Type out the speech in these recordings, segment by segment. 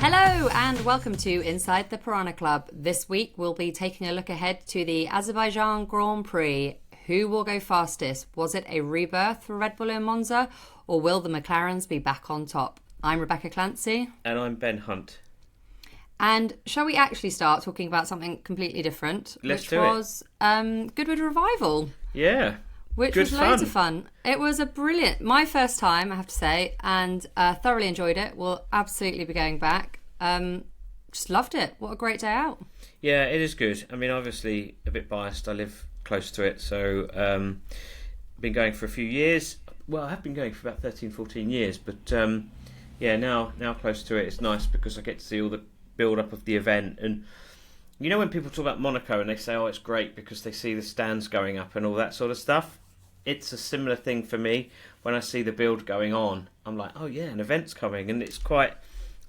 Hello and welcome to Inside the Piranha Club. This week we'll be taking a look ahead to the Azerbaijan Grand Prix. Who will go fastest? Was it a rebirth for Red Bull in Monza, or will the McLarens be back on top? I'm Rebecca Clancy. And I'm Ben Hunt. And shall we actually start talking about something completely different? Let's which was Goodwood Revival. Yeah. Which was loads of fun. It was my first time, I have to say, and thoroughly enjoyed it. We'll absolutely be going back. Just loved it. What a great day out. Yeah, it is good. I mean, obviously a bit biased. I live close to it, so been going for a few years. Well, I have been going for about 13, 14 years, but now close to it, it's nice because I get to see all the build-up of the event. And you know when people talk about Monaco and they say, oh, it's great because they see the stands going up and all that sort of stuff? It's a similar thing for me. When I see the build going on, I'm like, oh yeah, an event's coming, and it's quite,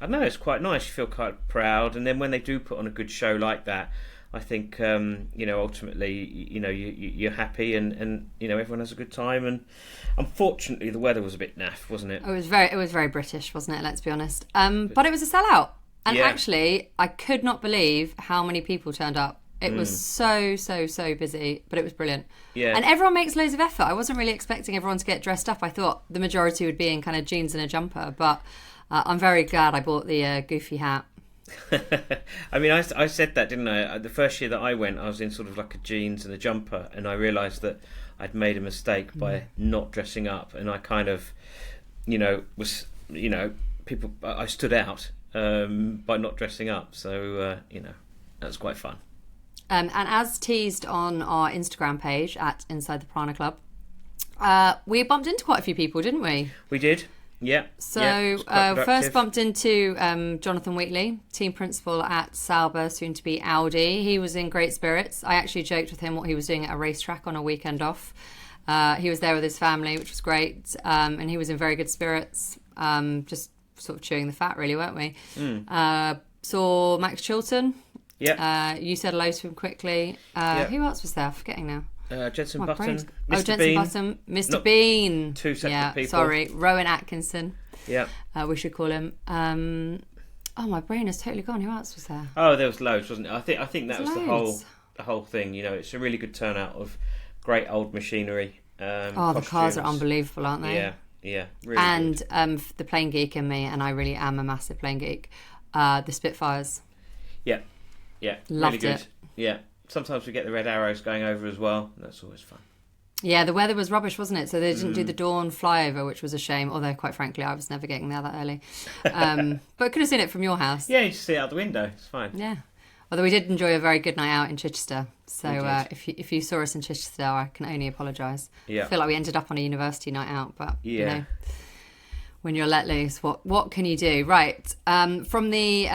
I don't know, it's quite nice. You feel quite proud, and then when they do put on a good show like that, I think ultimately, you're happy, and everyone has a good time. And unfortunately, the weather was a bit naff, wasn't it? It was very British, wasn't it? Let's be honest. But it was a sellout, and actually, I could not believe how many people turned up. It was so busy, but it was brilliant. Yeah. And everyone makes loads of effort. I wasn't really expecting everyone to get dressed up. I thought the majority would be in kind of jeans and a jumper, but I'm very glad I bought the goofy hat. I mean, I said that, didn't I? The first year that I went, I was in sort of like a jeans and a jumper, and I realised that I'd made a mistake by not dressing up, and I kind of, I stood out by not dressing up, so that was quite fun. And as teased on our Instagram page at Inside the Piranha Club, we bumped into quite a few people, didn't we? We did, yeah. So first bumped into Jonathan Wheatley, team principal at Sauber, soon to be Audi. He was in great spirits. I actually joked with him what he was doing at a racetrack on a weekend off. He was there with his family, which was great, and he was in very good spirits. Just sort of chewing the fat, really, weren't we? Saw Max Chilton. Yeah. You said hello to him quickly. Who else was there? I'm forgetting now. Jensen Button. Jensen Button. Mr. Bean. Two separate people. Sorry. Rowan Atkinson. Yeah. We should call him. My brain is totally gone. Who else was there? Oh, there was loads, wasn't it? I think that was the whole thing. It's a really good turnout of great old machinery. The cars are unbelievable, aren't they? Yeah. Really and good. The plane geek in me, and I really am a massive plane geek. The Spitfires. Yeah. Yeah, Loved really good. it. Yeah, sometimes we get the red arrows going over as well. That's always fun. Yeah, the weather was rubbish, wasn't it? So they didn't do the dawn flyover, which was a shame. Although, quite frankly, I was never getting there that early. But could have seen it from your house. Yeah, you just see it out the window. It's fine. Yeah. Although we did enjoy a very good night out in Chichester. So if you saw us in Chichester, I can only apologise. Yeah. I feel like we ended up on a university night out, but when you're let loose, what can you do? Right. From the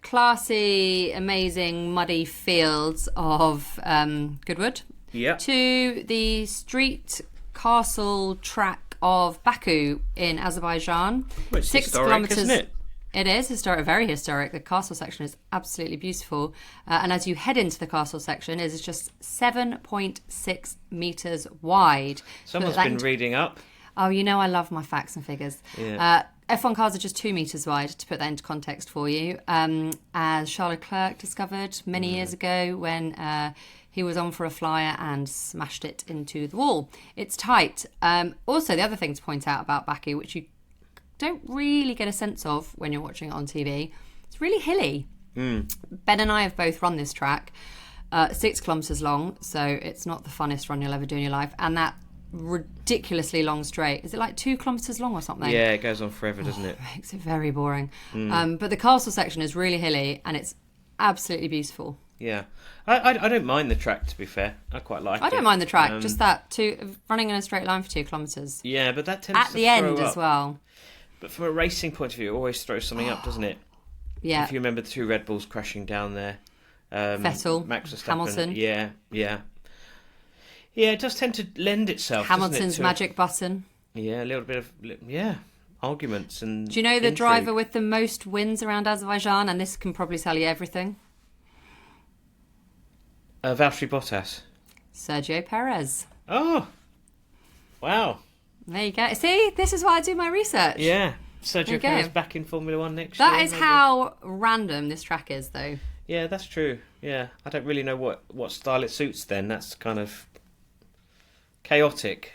classy, amazing, muddy fields of Goodwood to the street castle track of Baku in Azerbaijan. Well, it's 6 historic, kilometres. isn't it? It is historic, very historic. The castle section is absolutely beautiful. And as you head into the castle section, it is just 7.6 metres wide. Someone's been reading up. Oh, I love my facts and figures. Yeah. F1 cars are just 2 metres wide, to put that into context for you. As Charles Leclerc discovered many years ago when he was on for a flyer and smashed it into the wall. It's tight. Also, the other thing to point out about Baku, which you don't really get a sense of when you're watching it on TV, it's really hilly. Ben and I have both run this track, 6 kilometres long, so it's not the funnest run you'll ever do in your life. And that ridiculously long straight, is it like 2 kilometres long or something? Yeah, it goes on forever, doesn't it? It makes it very boring. But the castle section is really hilly and it's absolutely beautiful. Yeah, I don't mind the track, to be fair. I quite like it. I don't mind the track, just that running in a straight line for 2 kilometres. Yeah, but that tends at to the end throw up as well. But from a racing point of view, it always throws something up, doesn't it? Yeah. If you remember the 2 Red Bulls crashing down there. Vettel, Max Verstappen, Hamilton. Yeah. Yeah, it does tend to lend itself. Hamilton's magic button. Yeah, a little bit of arguments and. Do you know the intrigue. driver with the most wins around Azerbaijan? And this can probably tell you everything. Valtteri Bottas. Sergio Perez. Oh, wow. There you go. See, this is why I do my research. Yeah. Sergio Perez back in Formula 1 next year. That is how random this track is, though. Yeah, that's true. Yeah, I don't really know what style it suits then. That's kind of chaotic.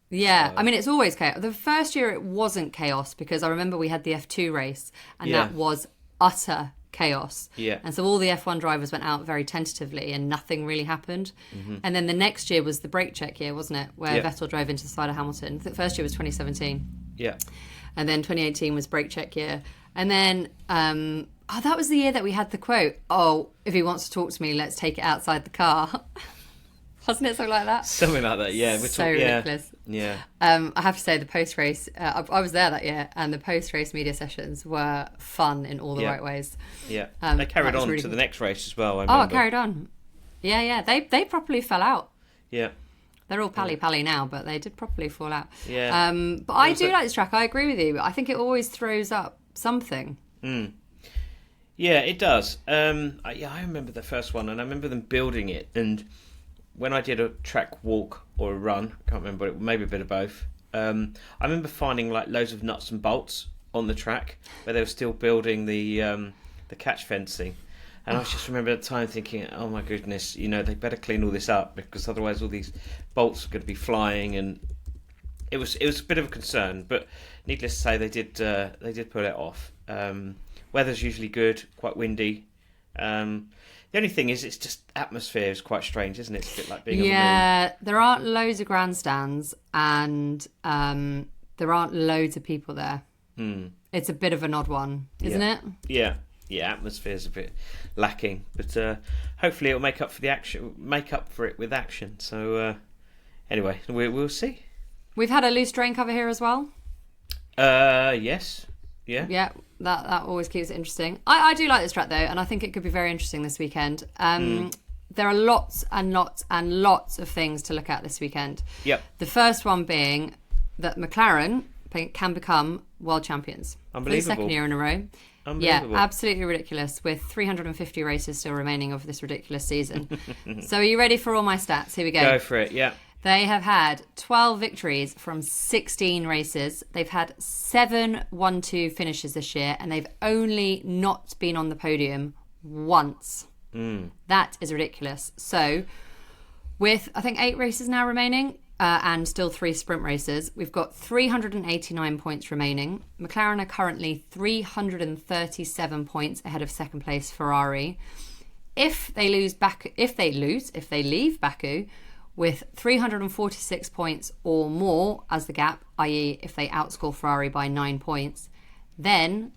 Yeah, I mean, it's always chaos. The first year it wasn't chaos because I remember we had the F2 race and that was utter chaos. Yeah. And so all the F1 drivers went out very tentatively and nothing really happened. Mm-hmm. And then the next year was the brake check year, wasn't it? Where Vettel drove into the side of Hamilton. The first year was 2017. Yeah. And then 2018 was brake check year. And then, that was the year that we had the quote, "Oh, if he wants to talk to me, let's take it outside the car." Wasn't it something like that? Something like that, yeah. Ridiculous. Yeah. I have to say the post-race, I was there that year, and the post-race media sessions were fun in all the right ways. Yeah. They carried on really to the next race as well, I remember. Oh, it carried on. Yeah. They properly fell out. Yeah. They're all pally-pally now, but they did properly fall out. Yeah. But I do like this track. I agree with you. I think it always throws up something. Mm. Yeah, it does. I remember the first one, and I remember them building it. And when I did a track walk or a run, I can't remember, maybe a bit of both, I remember finding like loads of nuts and bolts on the track where they were still building the catch fencing. And I just remember at the time thinking, oh my goodness, they better clean all this up because otherwise all these bolts are going to be flying. And it was a bit of a concern, but needless to say, they did pull it off. Weather's usually good, quite windy. The only thing is, it's just atmosphere is quite strange, isn't it? It's a bit like being on the moon. Yeah, there aren't loads of grandstands, and there aren't loads of people there. It's a bit of an odd one, isn't it? Yeah. Yeah, atmosphere's a bit lacking, but hopefully it'll make up for it with action. So anyway, we'll see. We've had a loose drain cover here as well. Yes. Yeah. That always keeps it interesting. I do like this track though, and I think it could be very interesting this weekend. There are lots and lots and lots of things to look at this weekend. Yep. The first one being that McLaren can become world champions for the second year in a row. Yeah, absolutely ridiculous, with 350 races still remaining of this ridiculous season. So are you ready for all my stats? Here we go. Go for it, yeah. They have had 12 victories from 16 races. They've had 7 1-2 finishes this year, and they've only not been on the podium once. That is ridiculous. So with, I think, 8 races now remaining, and still 3 sprint races, we've got 389 points remaining. McLaren are currently 337 points ahead of second place Ferrari. If they leave Baku with 346 points or more as the gap, i.e. if they outscore Ferrari by 9 points, then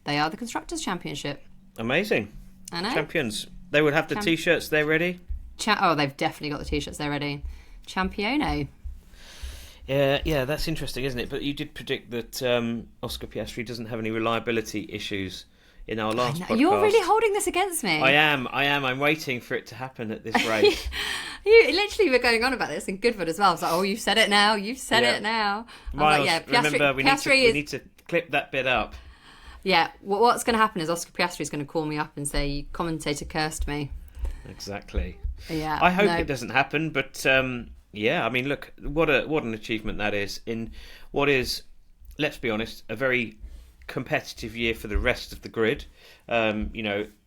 they are the Constructors' Championship. Amazing. I know. Champions. They would have the T-shirts there ready? They've definitely got the T-shirts there ready. Championo. Yeah, that's interesting, isn't it? But you did predict that Oscar Piastri doesn't have any reliability issues in our last podcast. You're really holding this against me. I am. I'm waiting for it to happen at this race. You literally were going on about this in Goodwood as well. I was like, oh, you've said it now. You've said it now. Miles, remember, we need to clip that bit up. Yeah, what's going to happen is Oscar Piastri is going to call me up and say, commentator cursed me. Exactly. Yeah. I hope it doesn't happen, but I mean, look, what an achievement that is in what is, let's be honest, a very competitive year for the rest of the grid.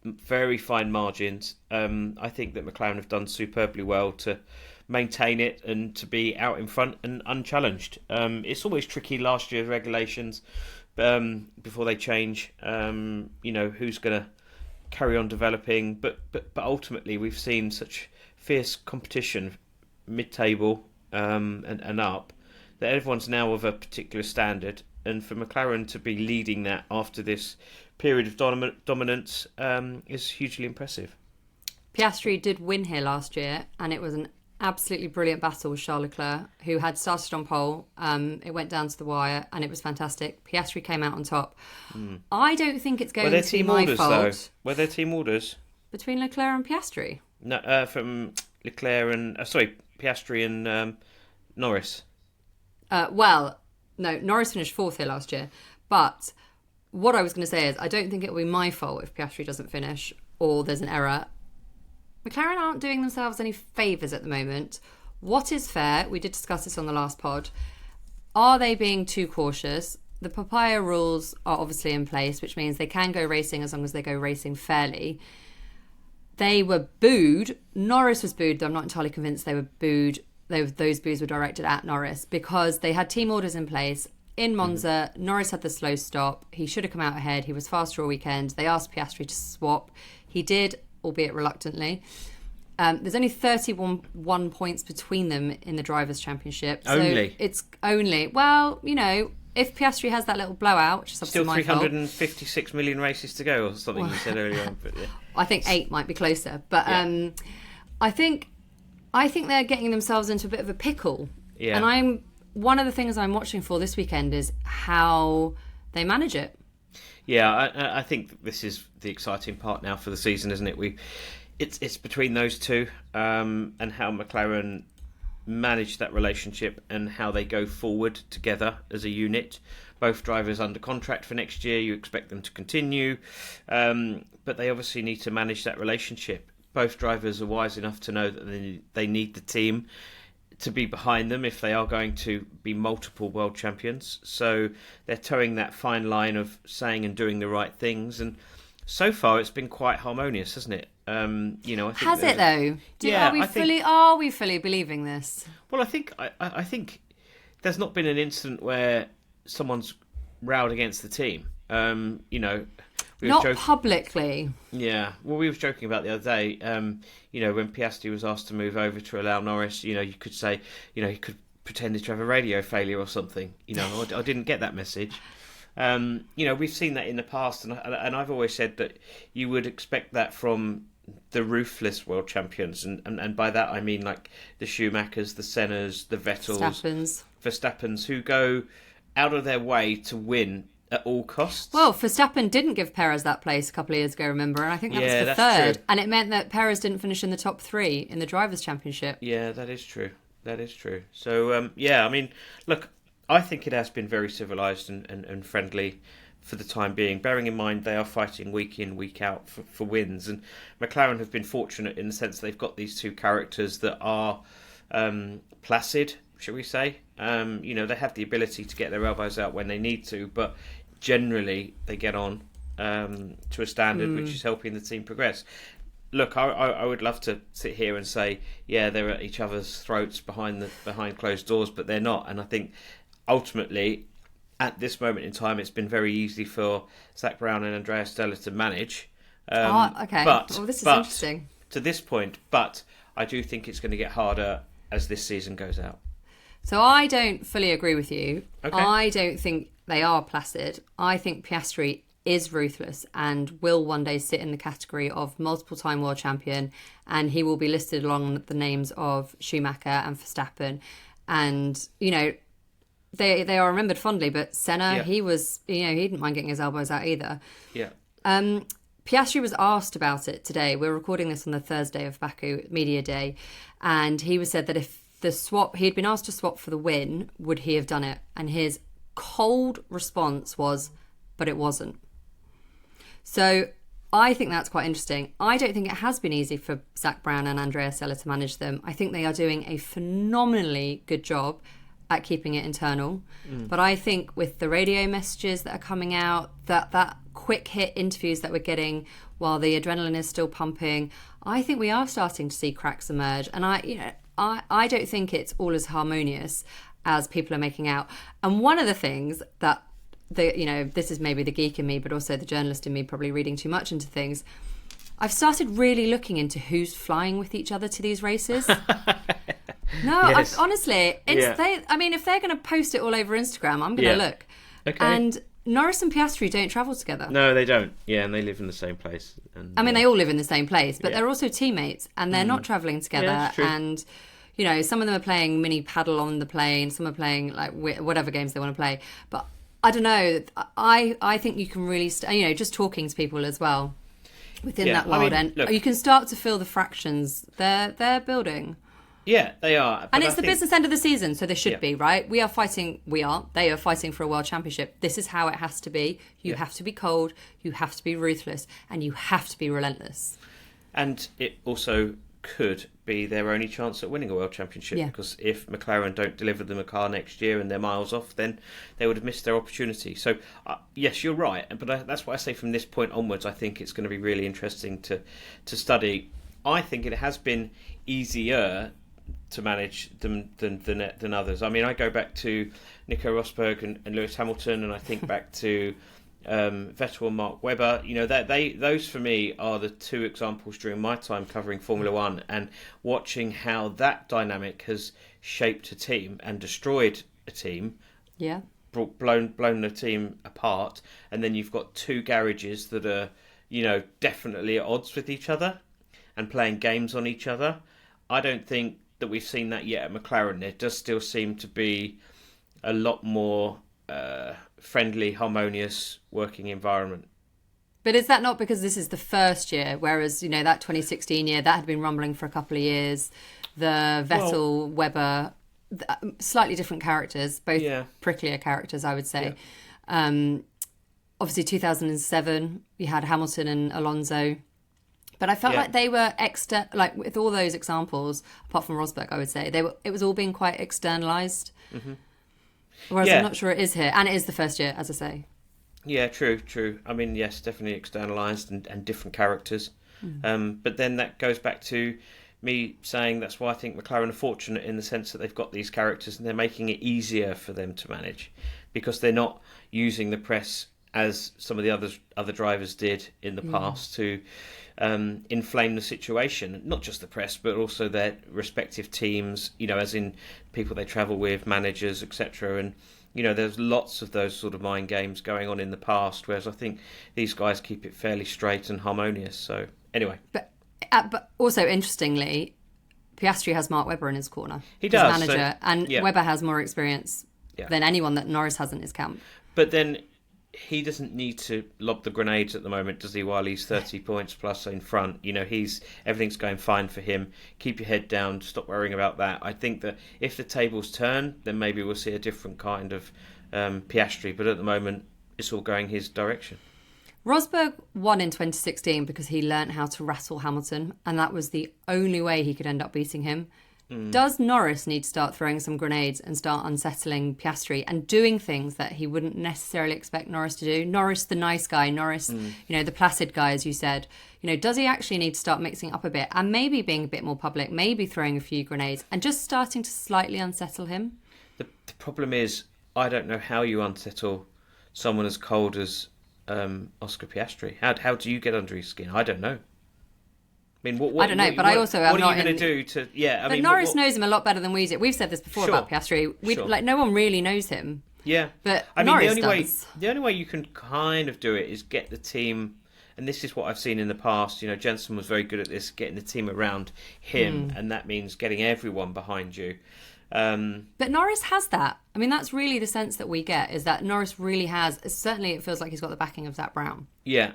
Very fine margins. I think that McLaren have done superbly well to maintain it and to be out in front and unchallenged. It's always tricky last year's regulations before they change. Who's going to carry on developing, but ultimately we've seen such fierce competition mid-table and up that everyone's now of a particular standard, and for McLaren to be leading that after this period of dominance is hugely impressive. Piastri did win here last year, and it was an absolutely brilliant battle with Charles Leclerc, who had started on pole. It went down to the wire, and it was fantastic. Piastri came out on top. I don't think it's going to be my fault. Though? Were there team orders? Between Leclerc and Piastri? No, from Leclerc and... Piastri and Norris. No, Norris finished 4th here last year. But what I was going to say is I don't think it will be my fault if Piastri doesn't finish or there's an error. McLaren aren't doing themselves any favours at the moment. What is fair? We did discuss this on the last pod. Are they being too cautious? the papaya rules are obviously in place, which means they can go racing as long as they go racing fairly. They were booed. Norris was booed, though I'm not entirely convinced they were booed. Those boos were directed at Norris because they had team orders in place. In Monza, Norris had the slow stop. He should have come out ahead. He was faster all weekend. They asked Piastri to swap. He did, albeit reluctantly. There's only 31 points between them in the Drivers' Championship. So only? It's only. Well, you know, if Piastri has that little blowout, which is obviously my fault. Still 356 million races to go or something you said earlier on. But yeah. I think 8 might be closer. But I think they're getting themselves into a bit of a pickle. Yeah. And one of the things I'm watching for this weekend is how they manage it. Yeah, I think this is the exciting part now for the season, isn't it? It's between those two and how McLaren manage that relationship and how they go forward together as a unit. Both drivers under contract for next year. You expect them to continue, but they obviously need to manage that relationship. Both drivers are wise enough to know that they need the team to be behind them if they are going to be multiple world champions. So they're towing that fine line of saying and doing the right things, and so far it's been quite harmonious, hasn't it? I think has it though? Are we fully believing this? Well, I think there's not been an incident where someone's rowed against the team. Not publicly. Yeah. Well, we were joking about the other day, when Piastri was asked to move over to allow Norris, you could say, he could pretend to have a radio failure or something. I didn't get that message. We've seen that in the past, and I've always said that you would expect that from the ruthless world champions, and by that I mean like the Schumachers, the Sennas, the Vettels, Verstappens, who go out of their way to win at all costs. Well, Verstappen didn't give Perez that place a couple of years ago, remember? And I think that was for third. True. And it meant that Perez didn't finish in the top 3 in the Drivers' Championship. Yeah, that is true. So, look, I think it has been very civilised and friendly for the time being, bearing in mind they are fighting week in, week out for wins. And McLaren have been fortunate in the sense they've got these two characters that are placid, shall we say. They have the ability to get their elbows out when they need to, but generally they get on to a standard which is helping the team progress. Look, I would love to sit here and say, yeah, they're at each other's throats behind closed doors, but they're not. And I think ultimately, at this moment in time, it's been very easy for Zach Brown and Andrea Stella to manage. Okay. This is interesting. To this point, but I do think it's going to get harder as this season goes out. So I don't fully agree with you. Okay. I don't think they are placid. I think Piastri is ruthless and will one day sit in the category of multiple-time world champion, and he will be listed along the names of Schumacher and Verstappen. And, they are remembered fondly, but Senna, he was, he didn't mind getting his elbows out either. Yeah. Piastri was asked about it today. We're recording this on the Thursday of Baku Media Day, and he said that if he'd been asked to swap for the win, would he have done it? And his cold response was, but it wasn't. So I think that's quite interesting. I don't think it has been easy for Zach Brown and Andrea Stella to manage them. I think they are doing a phenomenally good job at keeping it internal. But I think with the radio messages that are coming out, that quick hit interviews that we're getting while the adrenaline is still pumping, I think we are starting to see cracks emerge. And I don't think it's all as harmonious as people are making out. And one of the things that this is maybe the geek in me, but also the journalist in me probably reading too much into things, I've started really looking into who's flying with each other to these races. No, yes. Honestly, if they're going to post it all over Instagram, I'm going to look. Okay. And Norris and Piastri don't travel together. No, they don't. Yeah, and they live in the same place. And, they all live in the same place, but they're also teammates, and they're not travelling together. Yeah, that's true. And some of them are playing mini paddle on the plane, some are playing like whatever games they want to play. But I don't know. I think you can really, just talking to people as well within that world, look, you can start to feel the fractions they're building. Yeah, they are. And it's the business end of the season, so they should be, right? They are fighting for a world championship. This is how it has to be. You have to be cold, you have to be ruthless, and you have to be relentless. And it also could be their only chance at winning a world championship, because if McLaren don't deliver them a car next year and they're miles off, then they would have missed their opportunity. So yes, you're right, but that's why I say from this point onwards, I think it's going to be really interesting to study. I think it has been easier to manage than others. I mean, I go back to Nico Rosberg and Lewis Hamilton, and I think back to Vettel and Mark Webber. You know, those for me are the two examples during my time covering Formula One and watching how that dynamic has shaped a team and destroyed a team. Yeah, blown the team apart, and then you've got two garages that are, you know, definitely at odds with each other and playing games on each other. I don't think that we've seen that yet at McLaren. There does still seem to be a lot more friendly, harmonious working environment. But is that not because this is the first year, whereas, you know, that 2016 year, that had been rumbling for a couple of years? The Vettel, Webber, slightly different characters, both pricklier characters, I would say. Yeah. Obviously, 2007, you had Hamilton and Alonso. But I felt like they were like with all those examples, apart from Rosberg, I would say, it was all being quite externalised. Mm-hmm. Whereas I'm not sure it is here. And it is the first year, as I say. Yeah, true. I mean, yes, definitely externalised and different characters. But then that goes back to me saying that's why I think McLaren are fortunate in the sense that they've got these characters and they're making it easier for them to manage, because they're not using the press as some of the other drivers did in the past to inflame the situation. Not just the press, but also their respective teams, you know, as in people they travel with, managers, etc. And, you know, there's lots of those sort of mind games going on in the past, whereas I think these guys keep it fairly straight and harmonious. So, anyway. But also, interestingly, Piastri has Mark Webber in his corner. He does. His manager. And Webber has more experience than anyone that Norris has in his camp. But then he doesn't need to lob the grenades at the moment, does he, while he's 30 points plus in front? You know, everything's going fine for him. Keep your head down, stop worrying about that. I think that if the tables turn, then maybe we'll see a different kind of Piastri, but at the moment, it's all going his direction. Rosberg won in 2016 because he learnt how to wrestle Hamilton, and that was the only way he could end up beating him. Does Norris need to start throwing some grenades and start unsettling Piastri and doing things that he wouldn't necessarily expect Norris to do? Norris, the nice guy, Norris, you know, the placid guy, as you said. You know, does he actually need to start mixing it up a bit and maybe being a bit more public, maybe throwing a few grenades and just starting to slightly unsettle him? The problem is, I don't know how you unsettle someone as cold as Oscar Piastri. How do you get under his skin? I don't know. I mean, I don't know, but I also am what not are you going to do to? Yeah, I but mean, Norris knows him a lot better than we do. We've said this before about Piastri. Like, no one really knows him. Yeah, but I mean, Norris the only way you can kind of do it is get the team, and this is what I've seen in the past. You know, Jensen was very good at this, getting the team around him, and that means getting everyone behind you. But Norris has that. I mean, that's really the sense that we get, is that Norris really has. Certainly, it feels like he's got the backing of Zak Brown. Yeah,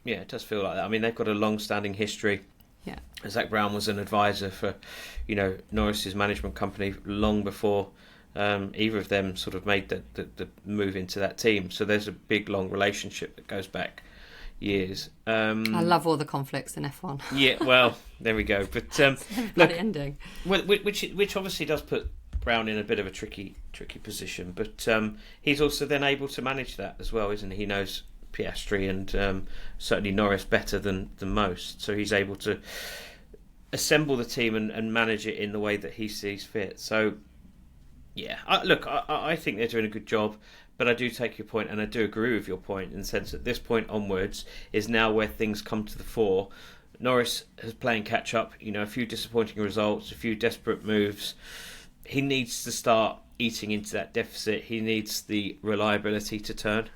it does feel like that. I mean, they've got a long-standing history. Yeah, Zak Brown was an advisor for, you know, Norris's management company long before either of them sort of made the move into that team. So there's a big, long relationship that goes back years. I love all the conflicts in F1. Yeah, well, there we go. But look, ending, which obviously does put Brown in a bit of a tricky position. But he's also then able to manage that as well, isn't he? He knows Piastri and certainly Norris better than most, so he's able to assemble the team and manage it in the way that he sees fit. So yeah, I think they're doing a good job, but I do take your point, and I do agree with your point in the sense that this point onwards is now where things come to the fore. Norris is playing catch up, you know, a few disappointing results, a few desperate moves. He needs to start eating into that deficit. He needs the reliability to turn.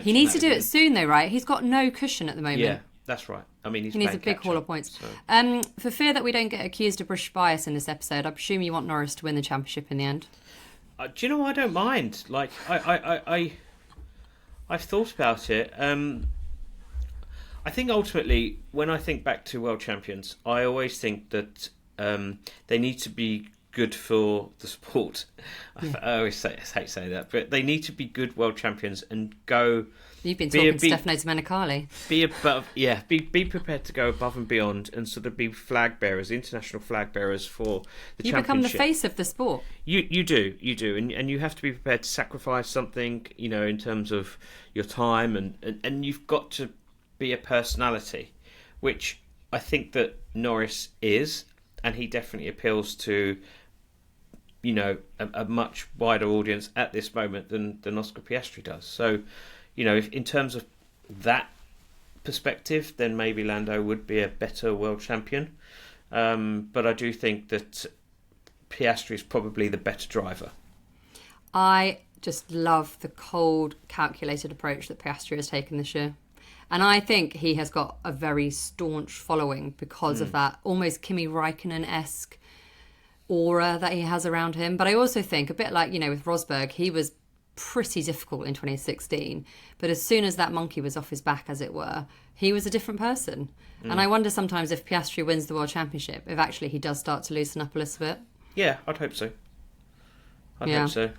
He needs to do it soon, though, right? He's got no cushion at the moment. Yeah, that's right. I mean, he needs a big haul of points. So. For fear that we don't get accused of British bias in this episode, I presume you want Norris to win the championship in the end. Do you know? I don't mind. Like, I've thought about it. I think ultimately, when I think back to world champions, I always think that they need to be good for the sport. I always hate saying that, but they need to be good world champions and go. You've been talking Stefano Domenicali. Be prepared to go above and beyond and sort of be flag bearers, international flag bearers for the championship. You become the face of the sport. You do, and you have to be prepared to sacrifice something, in terms of your time, and you've got to be a personality, which I think that Norris is, and he definitely appeals to, a much wider audience at this moment than Oscar Piastri does. So, if in terms of that perspective, then maybe Lando would be a better world champion. But I do think that Piastri is probably the better driver. I just love the cold, calculated approach that Piastri has taken this year. And I think he has got a very staunch following because of that almost Kimi Räikkönen-esque aura that he has around him. But I also think, a bit like, with Rosberg, he was pretty difficult in 2016, but as soon as that monkey was off his back, as it were, he was a different person. And I wonder sometimes if Piastri wins the World Championship, if actually he does start to loosen up a little bit. Yeah, I'd hope so. I'd hope so.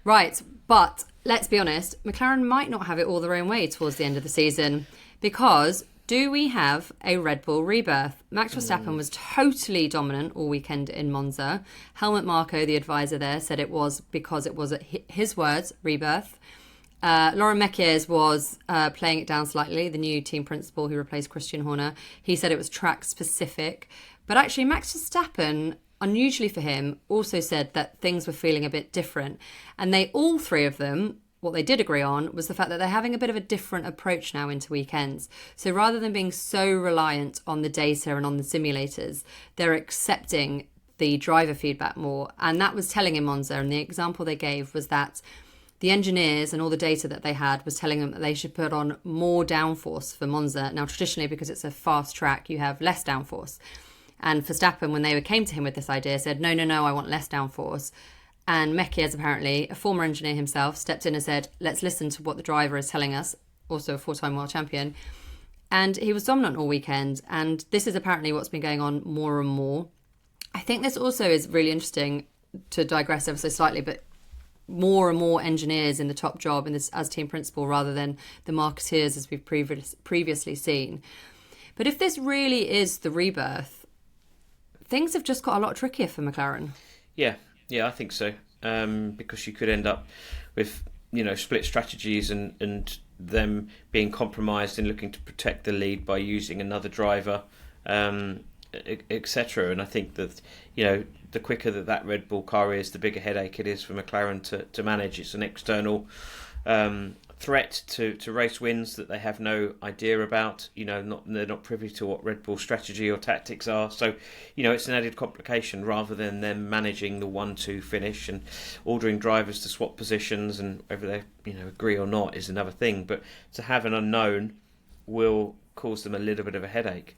Right, but let's be honest, McLaren might not have it all their own way towards the end of the season, because do we have a Red Bull rebirth? Max Verstappen was totally dominant all weekend in Monza. Helmut Marko, the advisor there, said it was because it was, his words, rebirth. Laurent Mekies was playing it down slightly, the new team principal who replaced Christian Horner. He said it was track specific. But actually, Max Verstappen, unusually for him, also said that things were feeling a bit different. And all three of them, what they did agree on was the fact that they're having a bit of a different approach now into weekends. So rather than being so reliant on the data and on the simulators, they're accepting the driver feedback more. And that was telling in Monza. And the example they gave was that the engineers and all the data that they had was telling them that they should put on more downforce for Monza. Now, traditionally, because it's a fast track, you have less downforce. And Verstappen, when they came to him with this idea, said, no, I want less downforce. And Mekies, apparently, a former engineer himself, stepped in and said, let's listen to what the driver is telling us, also a four-time world champion. And he was dominant all weekend. And this is apparently what's been going on more and more. I think this also is really interesting, to digress ever so slightly, but more and more engineers in the top job in this as team principal rather than the marketeers as we've previously seen. But if this really is the rebirth, things have just got a lot trickier for McLaren. Yeah, I think so. Because you could end up with, split strategies and them being compromised in looking to protect the lead by using another driver, etc. And I think that, the quicker that Red Bull car is, the bigger headache it is for McLaren to manage. It's an external threat to race wins that they have no idea about. They're not privy to what Red Bull's strategy or tactics are. So, it's an added complication rather than them managing the 1-2 finish and ordering drivers to swap positions, and whether they agree or not is another thing. But to have an unknown will cause them a little bit of a headache.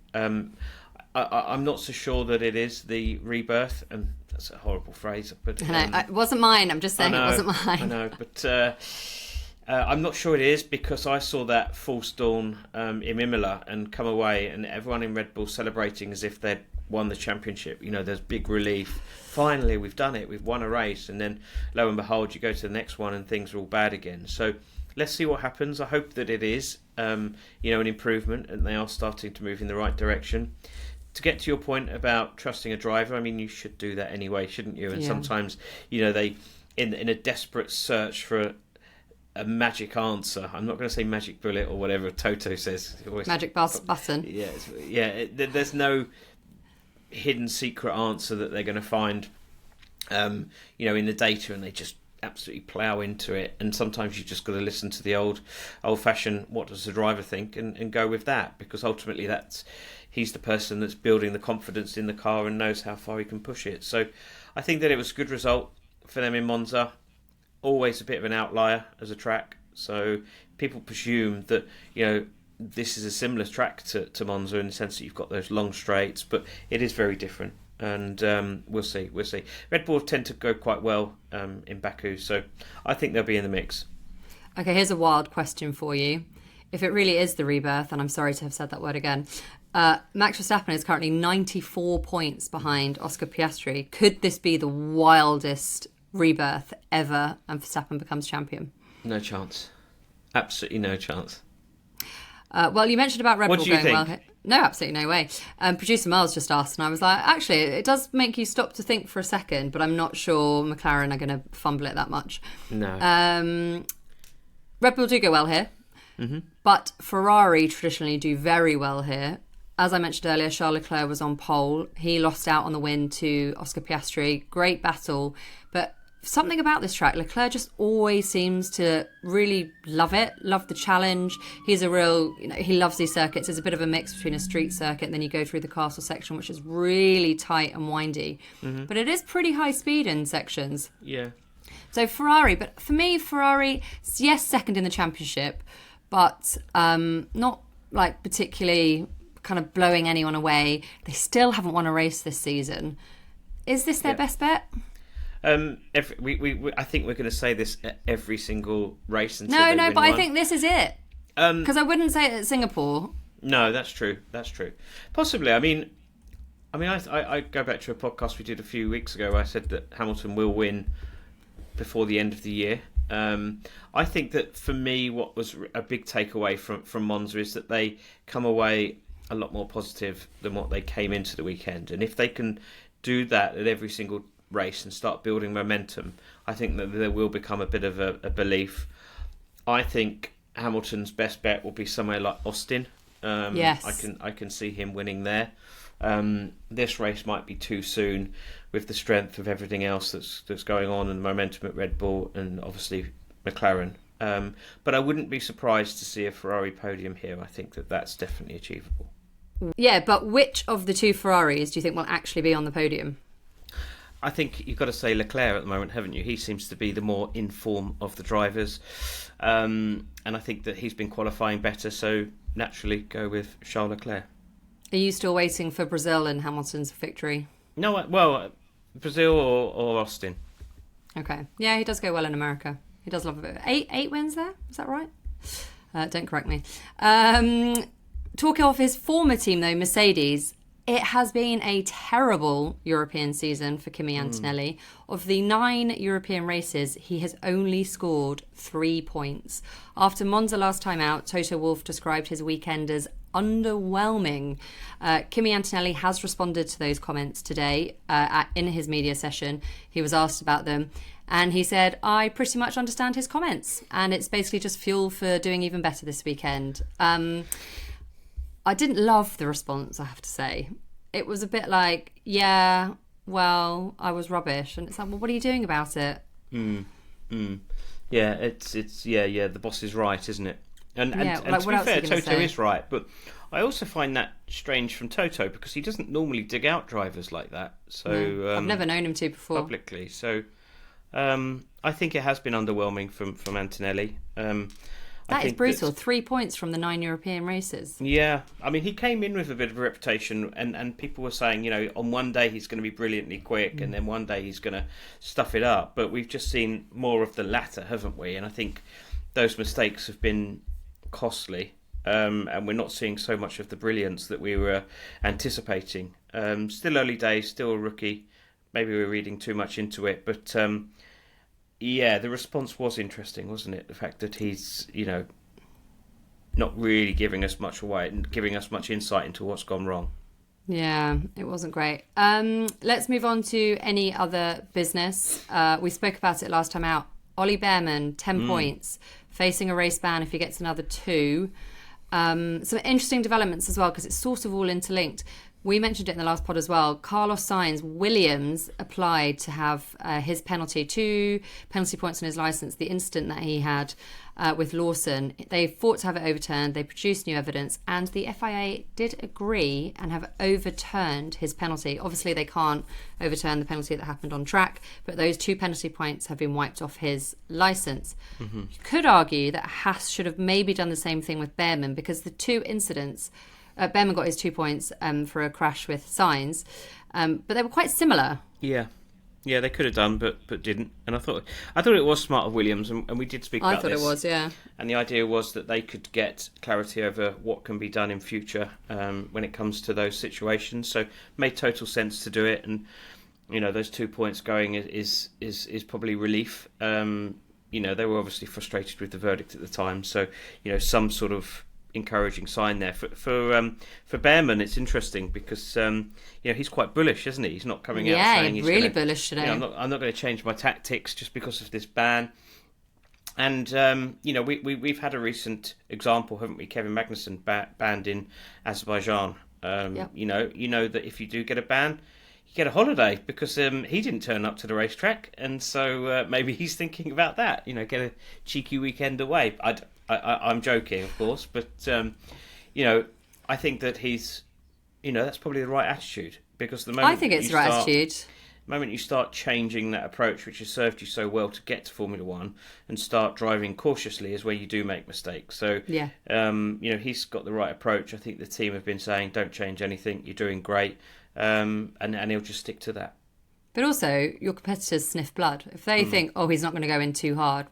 I'm not so sure that it is the rebirth, and that's a horrible phrase. But I know, it wasn't mine. I'm just saying it wasn't mine. I know, but I'm not sure it is, because I saw that false dawn in Imola and come away, and everyone in Red Bull celebrating as if they'd won the championship. There's big relief. Finally, we've done it. We've won a race, and then lo and behold, you go to the next one and things are all bad again. So let's see what happens. I hope that it is, an improvement, and they are starting to move in the right direction. To get to your point about trusting a driver, I mean, you should do that anyway, shouldn't you? And sometimes, they, in a desperate search for a magic answer, I'm not going to say magic bullet or whatever Toto says. Magic button. There's no hidden secret answer that they're going to find, in the data, and they just absolutely plough into it. And sometimes you've just got to listen to the old-fashioned, what does the driver think, and go with that, because ultimately he's the person that's building the confidence in the car and knows how far he can push it. So I think that it was a good result for them in Monza. Always a bit of an outlier as a track. So people presume that, this is a similar track to Monza in the sense that you've got those long straights, but it is very different. And we'll see. Red Bull tend to go quite well in Baku, so I think they'll be in the mix. Okay, here's a wild question for you. If it really is the rebirth, and I'm sorry to have said that word again, Max Verstappen is currently 94 points behind Oscar Piastri. Could this be the wildest rebirth ever and Verstappen becomes champion? No chance. Absolutely no chance. Well, you mentioned about Red Bull going think? well. No, absolutely no way. Producer Miles just asked, and I was like, actually, it does make you stop to think for a second, but I'm not sure McLaren are going to fumble it that much. No. Red Bull do go well here, but Ferrari traditionally do very well here. As I mentioned earlier, Charles Leclerc was on pole. He lost out on the win to Oscar Piastri. Great battle, but something about this track, Leclerc just always seems to really love it, love the challenge. He's a real, he loves these circuits. There's a bit of a mix between a street circuit and then you go through the castle section, which is really tight and windy. But it is pretty high speed in sections. Yeah. So Ferrari, but for me, Ferrari, yes, second in the championship, but not like particularly kind of blowing anyone away. They still haven't won a race this season. Is this their best bet? I think we're going to say this at every single race until No, but one. I think this is it. Because I wouldn't say it at Singapore. No, that's true. That's true. Possibly. I go back to a podcast we did a few weeks ago where I said that Hamilton will win before the end of the year. I think that for me, what was a big takeaway from Monza is that they come away a lot more positive than what they came into the weekend. And if they can do that at every single race and start building momentum, I think that there will become a bit of a belief. I think Hamilton's best bet will be somewhere like Austin. Yes, I can see him winning there. This race might be too soon with the strength of everything else that's going on and the momentum at Red Bull and obviously McLaren. But I wouldn't be surprised to see a Ferrari podium here. I think that's definitely achievable. Yeah, but which of the two Ferraris do you think will actually be on the podium? I think you've got to say Leclerc at the moment, haven't you? He seems to be the more in form of the drivers. And I think that he's been qualifying better, so naturally go with Charles Leclerc. Are you still waiting for Brazil and Hamilton's victory? No, well, Brazil or Austin. Okay. Yeah, he does go well in America. He does love it. Eight wins there? Is that right? Don't correct me. Talking of his former team, though, Mercedes, it has been a terrible European season for Kimi Antonelli. Of the 9 European races, he has only scored 3 points. After Monza last time out, Toto Wolff described his weekend as underwhelming. Kimi Antonelli has responded to those comments today in his media session. He was asked about them. And he said, I pretty much understand his comments. And it's basically just fuel for doing even better this weekend. I didn't love the response, I have to say. It was a bit like, yeah, well, I was rubbish. And it's like, well, what are you doing about it? Yeah, it's the boss is right, isn't it? And to be fair, Toto is right. But I also find that strange from Toto because he doesn't normally dig out drivers like that. So no, I've never known him to before. Publicly. So I think it has been underwhelming from Antonelli. That is brutal. 3 points from the 9 European races. Yeah. I mean, he came in with a bit of a reputation and people were saying, on one day he's going to be brilliantly quick and then one day he's going to stuff it up. But we've just seen more of the latter, haven't we? And I think those mistakes have been costly. And we're not seeing so much of the brilliance that we were anticipating. Still early days, still a rookie. Maybe we're reading too much into it. But yeah, the response was interesting, wasn't it? The fact that he's, not really giving us much away and giving us much insight into what's gone wrong. Yeah, it wasn't great. Let's move on to any other business. We spoke about it last time out. Ollie Bearman, 10 points, facing a race ban if he gets another 2. Some interesting developments as well, because it's sort of all interlinked. We mentioned it in the last pod as well. Carlos Sainz, Williams applied to have his penalty, 2 penalty points on his licence, the incident that he had with Lawson. They fought to have it overturned. They produced new evidence and the FIA did agree and have overturned his penalty. Obviously, they can't overturn the penalty that happened on track, but those 2 penalty points have been wiped off his licence. You could argue that Haas should have maybe done the same thing with Bearman because the 2 incidents... Bearman got his 2 points for a crash with Sainz, but they were quite similar. Yeah. Yeah, they could have done, but didn't. And I thought it was smart of Williams, and we did speak about this. I thought it was, yeah. And the idea was that they could get clarity over what can be done in future when it comes to those situations. So made total sense to do it, and those 2 points going is probably relief. They were obviously frustrated with the verdict at the time, so some sort of encouraging sign there for Bearman. It's interesting because he's quite bullish, isn't he? He's not coming out saying he's really bullish today. I'm not going to change my tactics just because of this ban. And we've had a recent example, haven't we? Kevin Magnussen banned in Azerbaijan. That if you do get a ban, you get a holiday because he didn't turn up to the racetrack, and so maybe he's thinking about that. Get a cheeky weekend away. I'm joking, of course, but I think that he's, that's probably the right attitude, because the moment I think it's the right attitude. The moment you start changing that approach, which has served you so well to get to Formula One, and start driving cautiously, is where you do make mistakes. So, he's got the right approach. I think the team have been saying, don't change anything. You're doing great, and he'll just stick to that. But also, your competitors sniff blood. If they think, he's not going to go in too hard,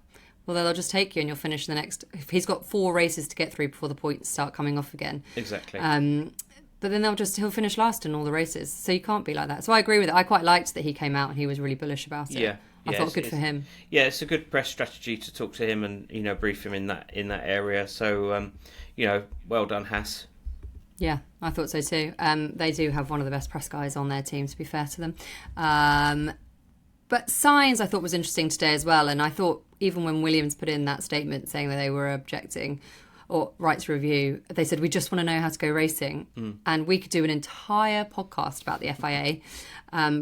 well, they'll just take you and you'll finish the next... If he's got 4 races to get through before the points start coming off again. Exactly. But then he'll finish last in all the races. So you can't be like that. So I agree with it. I quite liked that he came out and he was really bullish about it. I thought good for him. Yeah, it's a good press strategy to talk to him and, brief him in that area. So, well done, Haas. Yeah, I thought so too. They do have one of the best press guys on their team, to be fair to them. But Sainz, I thought, was interesting today as well. And I thought even when Williams put in that statement saying that they were objecting or right to review, they said, we just want to know how to go racing. And we could do an entire podcast about the FIA,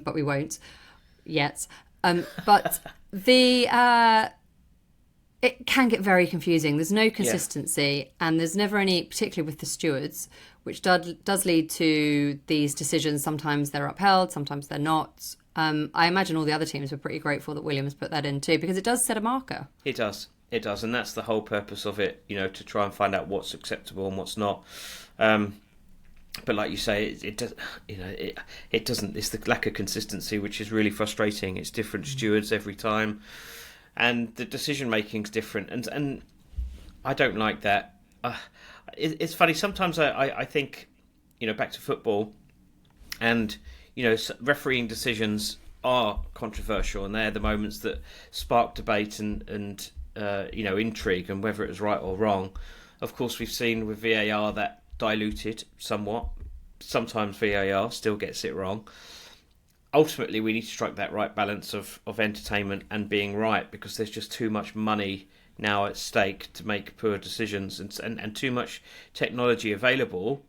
but we won't yet. But it can get very confusing. There's no consistency, and there's never any, particularly with the stewards, which does lead to these decisions. Sometimes they're upheld, sometimes they're not. I imagine all the other teams were pretty grateful that Williams put that in too, because it does set a marker. It does, and that's the whole purpose of it. To try and find out what's acceptable and what's not. But like you say, it does. It doesn't. It's the lack of consistency which is really frustrating. It's different stewards every time, and the decision making's different. And I don't like that. It's funny. Sometimes I think, back to football, and refereeing decisions are controversial, and they're the moments that spark debate and intrigue, and whether it was right or wrong. Of course, we've seen with VAR that diluted somewhat. Sometimes VAR still gets it wrong. Ultimately, we need to strike that right balance of entertainment and being right, because there's just too much money now at stake to make poor decisions, and too much technology available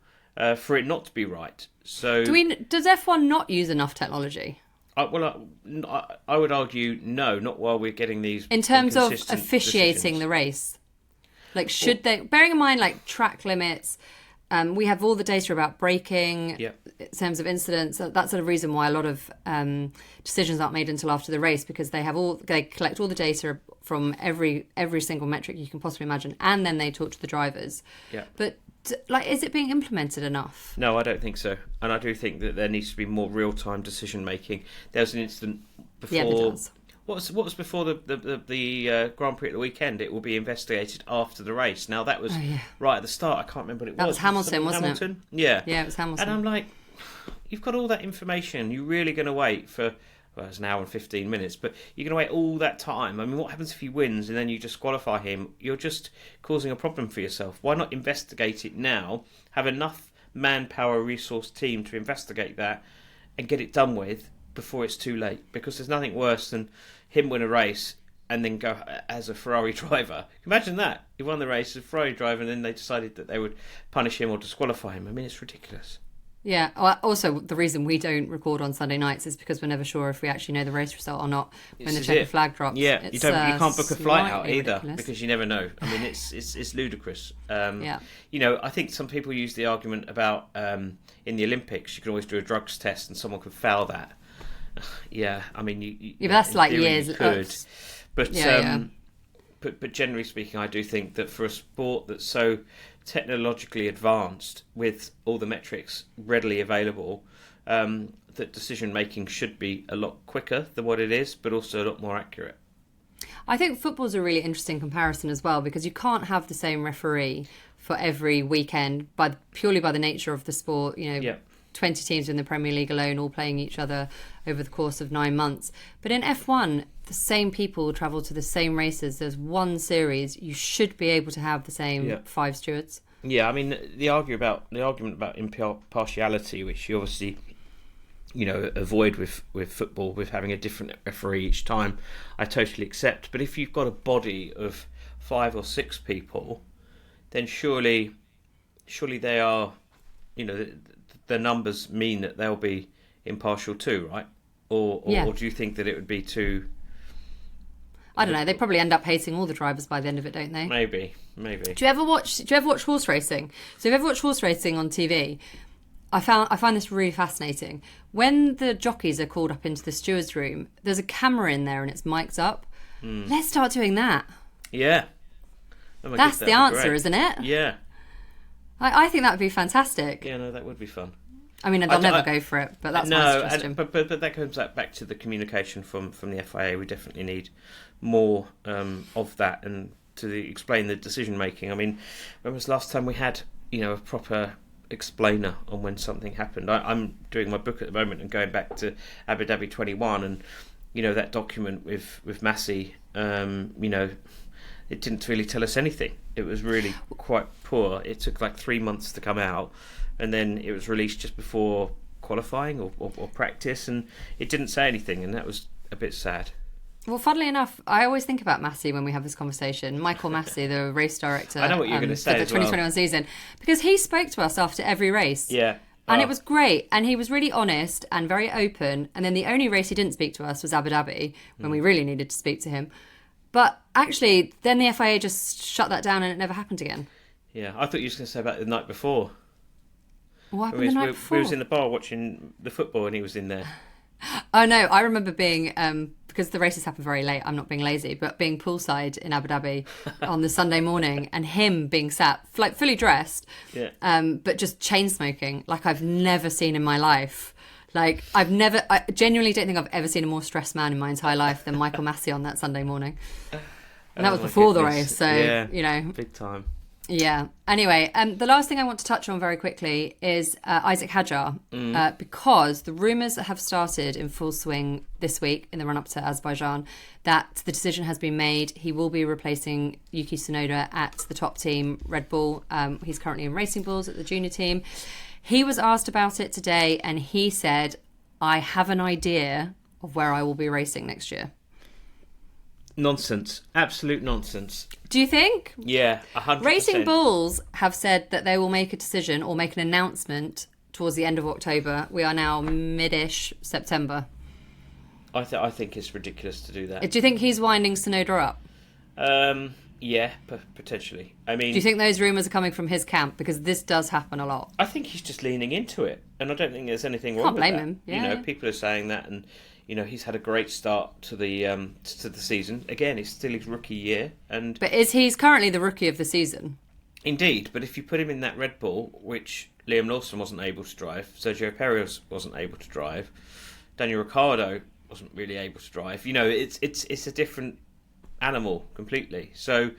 for it not to be right. So, does F1 not use enough technology? I would argue no, not while we're getting these in terms of officiating decisions. The race. Like, should they, bearing in mind like track limits, we have all the data about braking, in terms of incidents. That's the reason why a lot of decisions aren't made until after the race, because they collect all the data from every single metric you can possibly imagine, and then they talk to the drivers. Yeah. But is it being implemented enough? No, I don't think so. And I do think that there needs to be more real-time decision making. There was an incident before. Yeah, it does. What was before the Grand Prix at the weekend? It will be investigated after the race. Now that was right at the start. I can't remember what it was. That was Hamilton, wasn't Hamilton? it? Yeah. Yeah, it was Hamilton. And I'm like, you've got all that information. You're really going to wait for, it's an hour and 15 minutes, but you're going to wait all that time. I mean, what happens if he wins and then you disqualify him? You're just causing a problem for yourself. Why not investigate it now? Have enough manpower, resource team to investigate that and get it done with before it's too late. Because there's nothing worse than him win a race and then go as a Ferrari driver. Imagine that. He won the race as a Ferrari driver and then they decided that they would punish him or disqualify him. I mean, it's ridiculous. Yeah. Also, the reason we don't record on Sunday nights is because we're never sure if we actually know the race result or not when the checkered flag drops. Yeah, you can't book a flight out either ridiculous. Because you never know. I mean, it's ludicrous. I think some people use the argument about in the Olympics you can always do a drugs test and someone could foul that. Yeah, I mean, but that's like years. You could, but but generally speaking, I do think that for a sport that's so technologically advanced with all the metrics readily available, that decision making should be a lot quicker than what it is, but also a lot more accurate. I think football's a really interesting comparison as well, because you can't have the same referee for every weekend purely by the nature of the sport. 20 teams in the Premier League alone all playing each other over the course of 9 months. But in F1, the same people travel to the same races. There's one series. You should be able to have the same 5 stewards. Yeah, I mean, the argument about impartiality, which you obviously, avoid with football, with having a different referee each time, I totally accept. But if you've got a body of 5 or 6 people, then surely they are, the numbers mean that they'll be impartial too, right? Or do you think that it would be too... I don't know. They probably end up hating all the drivers by the end of it, don't they? Maybe. Do you ever watch horse racing? So if you ever watch horse racing on TV, I find this really fascinating. When the jockeys are called up into the steward's room, there's a camera in there and it's mic'd up. Let's start doing that. Yeah. That's the answer, isn't it? Yeah. I think that would be fantastic. Yeah, no, that would be fun. I mean, they'll never go for it, but that's my suggestion. But that comes back to the communication from the FIA. We definitely need more of that, and to explain the decision making. I mean, when was the last time we had a proper explainer on when something happened? I'm doing my book at the moment and going back to Abu Dhabi 21, and that document with Massey. It didn't really tell us anything. It was really quite poor. It took like 3 months to come out, and then it was released just before qualifying or practice, and it didn't say anything, and that was a bit sad. Well, funnily enough, I always think about Massey when we have this conversation. Michael Massey, the race director, I know what you're going to say for the 2021 season, because he spoke to us after every race. Yeah. And it was great, and he was really honest and very open. And then the only race he didn't speak to us was Abu Dhabi, when we really needed to speak to him. But actually, then the FIA just shut that down and it never happened again. Yeah, I thought you were going to say about the night before. What happened the night before? We was in the bar watching the football and he was in there. Oh, no, I remember being, because the races happen very late, I'm not being lazy, but being poolside in Abu Dhabi on the Sunday morning and him being sat, like fully dressed, but just chain smoking, like I've never seen in my life. Like, I genuinely don't think I've ever seen a more stressed man in my entire life than Michael Massey on that Sunday morning. And that was before the race, so, Big time. Yeah. Anyway, the last thing I want to touch on very quickly is Isaac Hadjar, because the rumours that have started in full swing this week in the run-up to Azerbaijan, that the decision has been made. He will be replacing Yuki Tsunoda at the top team, Red Bull. He's currently in Racing Bulls at the junior team. He was asked about it today, and he said, I have an idea of where I will be racing next year. Nonsense. Absolute nonsense. Do you think? Yeah, 100%. Racing Bulls have said that they will make a decision or make an announcement towards the end of October. We are now mid-ish September. I think it's ridiculous to do that. Do you think he's winding Tsunoda up? Yeah, potentially. I mean, do you think those rumours are coming from his camp? Because this does happen a lot. I think he's just leaning into it, and I don't think there's anything wrong with that. Can't blame him. Yeah. People are saying that, and he's had a great start to the season. Again, it's still his rookie year, but he's currently the rookie of the season. Indeed, but if you put him in that Red Bull, which Liam Lawson wasn't able to drive, Sergio Perez wasn't able to drive, Daniel Ricciardo wasn't really able to drive. It's a different animal completely. So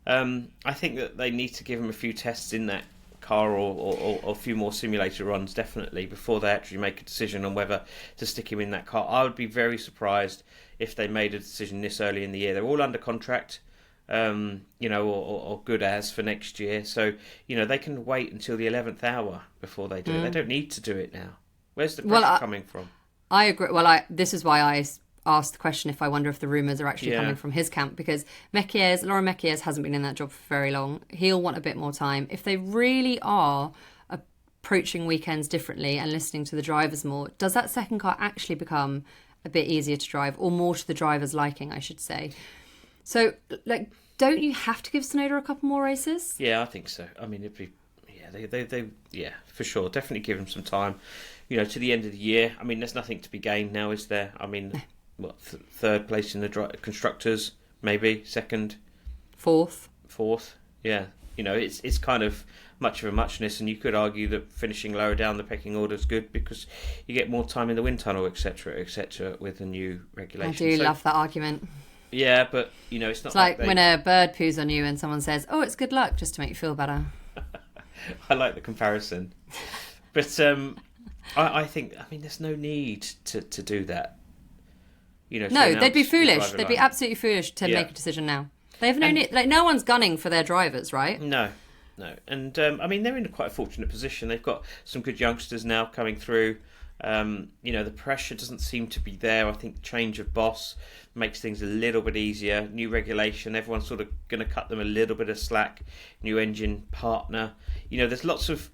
I think that they need to give him a few tests in that car or a few more simulator runs, definitely, before they actually make a decision on whether to stick him in that car. I would be very surprised if they made a decision this early in the year. They're all under contract, or good as for next year. So, they can wait until the 11th hour before they do it. They don't need to do it now. Where's the pressure coming from? I agree. Well, this is why I asked the question if I wonder if the rumours are actually coming from his camp, because Laurent Mekies hasn't been in that job for very long. He'll want a bit more time. If they really are approaching weekends differently and listening to the drivers more, does that second car actually become a bit easier to drive, or more to the driver's liking, I should say? So, don't you have to give Tsunoda a couple more races? Yeah, I think so. I mean, it'd be... they for sure. Definitely give him some time, to the end of the year. I mean, there's nothing to be gained now, is there? I mean... What, third place in the constructors, maybe second, fourth, yeah. It's kind of much of a muchness, and you could argue that finishing lower down the pecking order is good because you get more time in the wind tunnel, etc., with the new regulation. I do love that argument. Yeah, but it's not it's like when a bird poos on you and someone says, "Oh, it's good luck," just to make you feel better. I like the comparison, but I think there's no need to do that. No, they'd be foolish. They'd be absolutely foolish to make a decision now. They have no need. Like, no one's gunning for their drivers, right? No. And they're in quite a fortunate position. They've got some good youngsters now coming through. The pressure doesn't seem to be there. I think change of boss makes things a little bit easier. New regulation, everyone's sort of going to cut them a little bit of slack. New engine partner. There's lots of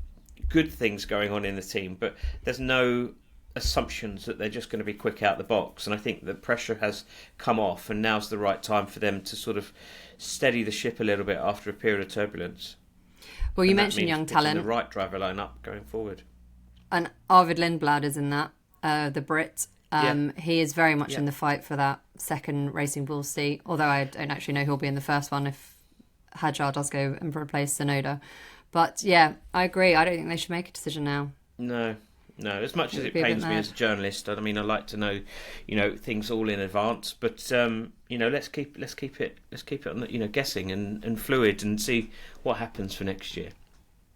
good things going on in the team, but there's no assumptions that they're just going to be quick out the box. And I think the pressure has come off, and now's the right time for them to sort of steady the ship a little bit after a period of turbulence. Well, you mentioned young talent. The right driver lineup going forward. And Arvid Lindblad is in that, the Brit. He is very much in the fight for that second Racing Bull seat, although I don't actually know who'll be in the first one if Hadjar does go and replace Sonoda. But yeah, I agree. I don't think they should make a decision now. No. As much as it pains me as a journalist, I like to know, things all in advance. But let's keep it on, guessing and fluid and see what happens for next year.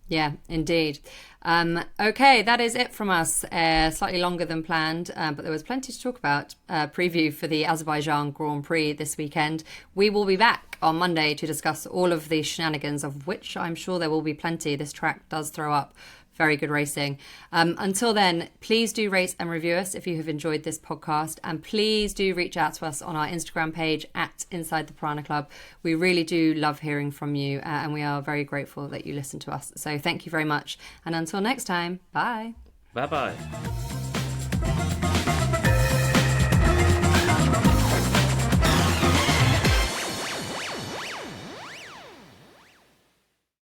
Yeah, indeed. Okay, that is it from us. Slightly longer than planned, but there was plenty to talk about. Preview for the Azerbaijan Grand Prix this weekend. We will be back on Monday to discuss all of the shenanigans, of which I'm sure there will be plenty. This track does throw up very good racing. Until then, please do rate and review us if you have enjoyed this podcast, and please do reach out to us on our Instagram page at Inside the Piranha Club. We really do love hearing from you, and we are very grateful that you listen to us. So thank you very much, and until next time, bye. Bye-bye.